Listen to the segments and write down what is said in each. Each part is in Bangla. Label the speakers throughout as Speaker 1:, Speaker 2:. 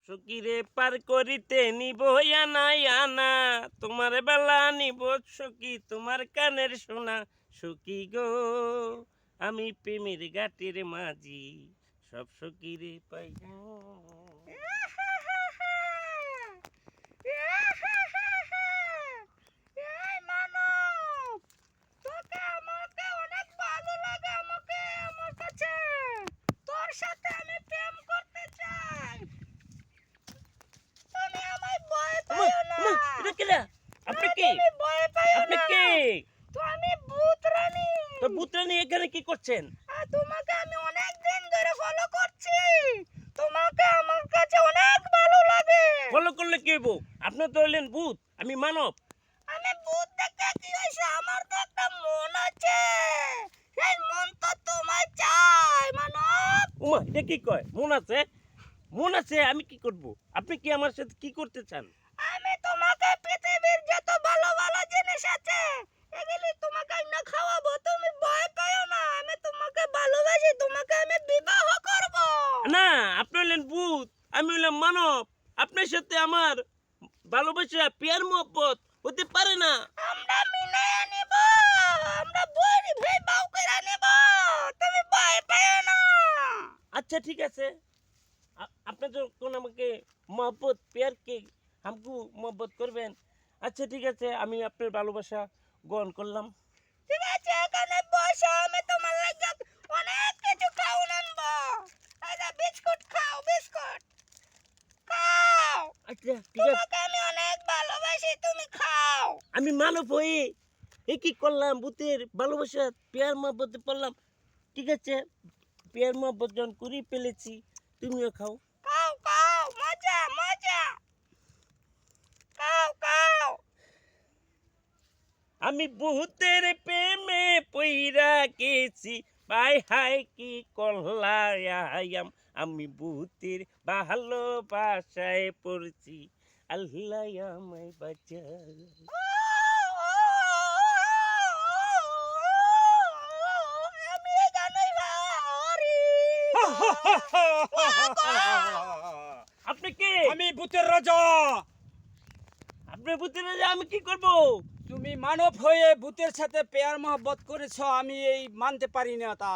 Speaker 1: সকিরে পার করিতে নিব আনা আনা, তোমার বেলা নিব সকি তোমার কানের সোনা। সকি গো আমি প্রেমের গাটের মাঝি, সব সকিরে পাই। এটা কেডা? আপনি কি? আপনি কি? তো ভূতরানী এখানে কি করছেন?
Speaker 2: তোমাকে আমি অনেক দিন ধরে ফলো করছি। তোমাকে আমার কাছে অনেক ভালো লাগে।
Speaker 1: ফলো করলে কি হইব? আপনি তো হইলেন ভূত, আমি মানব।
Speaker 2: আমি ভূত দেখে কি হয়েছে? আমার তো একটা মন আছে, সেই মন তো তোমায় চাই মানব।
Speaker 1: উমা, এটা কি কয়? মন আছে? মন আছে, আমি কি করব? আপনি কি আমার সাথে কি করতে চান?
Speaker 2: আমি তোমাকে পৃথিবীর যত ভালো ভালো জিনিস আছে এগুলি তোমাকে না খাওয়াবো, তুমি ভয় পাও না। আমি তোমাকে ভালোবাসি, তোমাকে আমি বিবাহ করব।
Speaker 1: না, আপনি হইলেন ভূত, আমি হইলাম মানব। আপনার সাথে আমার ভালোবাসা পিয়ার মোহব্বত হতে পারে না।
Speaker 2: আমরা মিলাইয়া নিব, আমরা বইরি ভাই বাউ করে নিব, তুমি ভয় পাও না।
Speaker 1: আচ্ছা ঠিক আছে, আপনি যখন আমাকে মোহব্বত পেয়ারকে हमको मोहब्बत করবেন, আচ্ছা ঠিক আছে, আমি আপনার ভালোবাসা গ্রহণ করলাম।
Speaker 2: ঠিক আছে, এখানে বসো, আমি তোমার লাগি অনেক কিছু খাওয়ান আনবো। এই যে বিস্কুট খাও, বিস্কুট খাও।
Speaker 1: আচ্ছা ঠিক আছে,
Speaker 2: তোমাকে আমি অনেক ভালোবাসি, তুমি খাও।
Speaker 1: আমি মানব হয়ে এ কি করলাম? ভূতের ভালোবাসা পেয়ার মোহব্বত পড়লাম। ঠিক আছে, পেয়ার মোহব্বত যখন করেই ফেলেছি, তুমিও খাও।
Speaker 2: খাও খাও, মজা মজা, খাও খাও।
Speaker 1: আমি ভূতের প্রেমে পইরা গেছি, বাই হাই কি করলাম। আমি ভূতের ভালোবাসায় পড়ছি, আল্লাহ আমায় বাঁচায়।
Speaker 2: আমি এই গানই ভারি।
Speaker 1: আপনি কি?
Speaker 3: আমি ভূতের রাজা।
Speaker 1: আপনি ভূতের রাজা, আমি কি করব?
Speaker 3: তুমি মানব হয়ে ভূতের সাথে পেয়ার মহব্বত করেছ, আমি এই মানতে পারি না তা।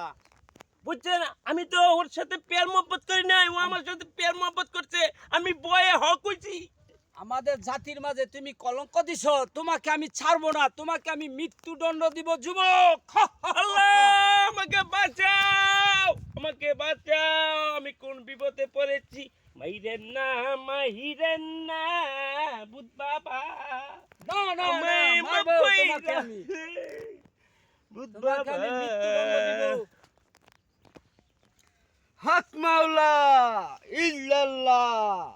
Speaker 1: বুঝছেন, আমি তো ওর সাথে পেয়ার মোহব্বত করি নাই, ও আমার সাথে পেয়ার মোহব্বত করছে। আমি বয়ে হক হইছি।
Speaker 3: আমাদের জাতির মাঝে তুমি কলঙ্ক দিছ, তোমাকে আমি ছাড়বো না, তোমাকে আমি মৃত্যুদণ্ড দিব যুবক।
Speaker 1: আল্লাহ আমাকে বাঁচাও, আমাকে বাঁচাও, আমি কোন বিপদে পড়েছি। মাইরেন না, মাইরেন না ভূত বাবা,
Speaker 3: না না না,
Speaker 1: আমায় মাফ
Speaker 3: মারবো
Speaker 1: কইরা।
Speaker 3: তোমাকে আমি।
Speaker 1: ভূত
Speaker 3: তোমাকে
Speaker 1: বাবা,
Speaker 3: আমি মৃত্যুদণ্ড দিব। হক মাওলা ইল্লাল্লাহ,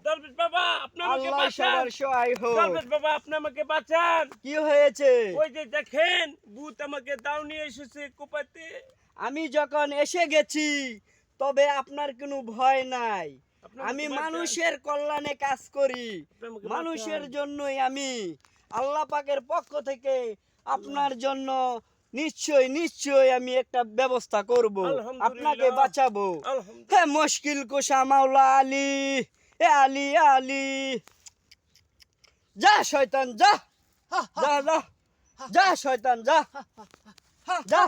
Speaker 1: দরবেশ বাবা আপনি আমাকে
Speaker 3: আল্লাহ
Speaker 1: বাঁচান।
Speaker 3: সবার সহায় হোক।
Speaker 1: দরবেশ বাবা আপনি আমাকে বাঁচান।
Speaker 3: কি হয়েছে?
Speaker 1: ওই যে দেখেন, ভূত আমাকে দাও নিয়ে এসেছে কোপাতে।
Speaker 3: আমি যখন এসে গেছি, তবে আপনার কোনো ভয় নাই।
Speaker 1: আপনি আমাকে
Speaker 3: আমি
Speaker 1: বাঁচান।
Speaker 3: মানুষের কল্যাণে কাজ করি,
Speaker 1: আপনি আমাকে
Speaker 3: মানুষের
Speaker 1: বাঁচান।
Speaker 3: জন্যই আমি আল্লাহ পাকের পক্ষ থেকে আপনার জন্য নিশ্চয় নিশ্চয় আমি একটা ব্যবস্থা করব,
Speaker 1: আলহামদুলিল্লাহ।
Speaker 3: আপনাকে বাঁচাবো।
Speaker 1: আলহামদুলিল্লাহ।
Speaker 3: হ্যাঁ, মুশকিল কুশা মাওলা আলী, এ আলী আলী। যা শয়তান যা, যা যা, যা শয়তান যা, যা।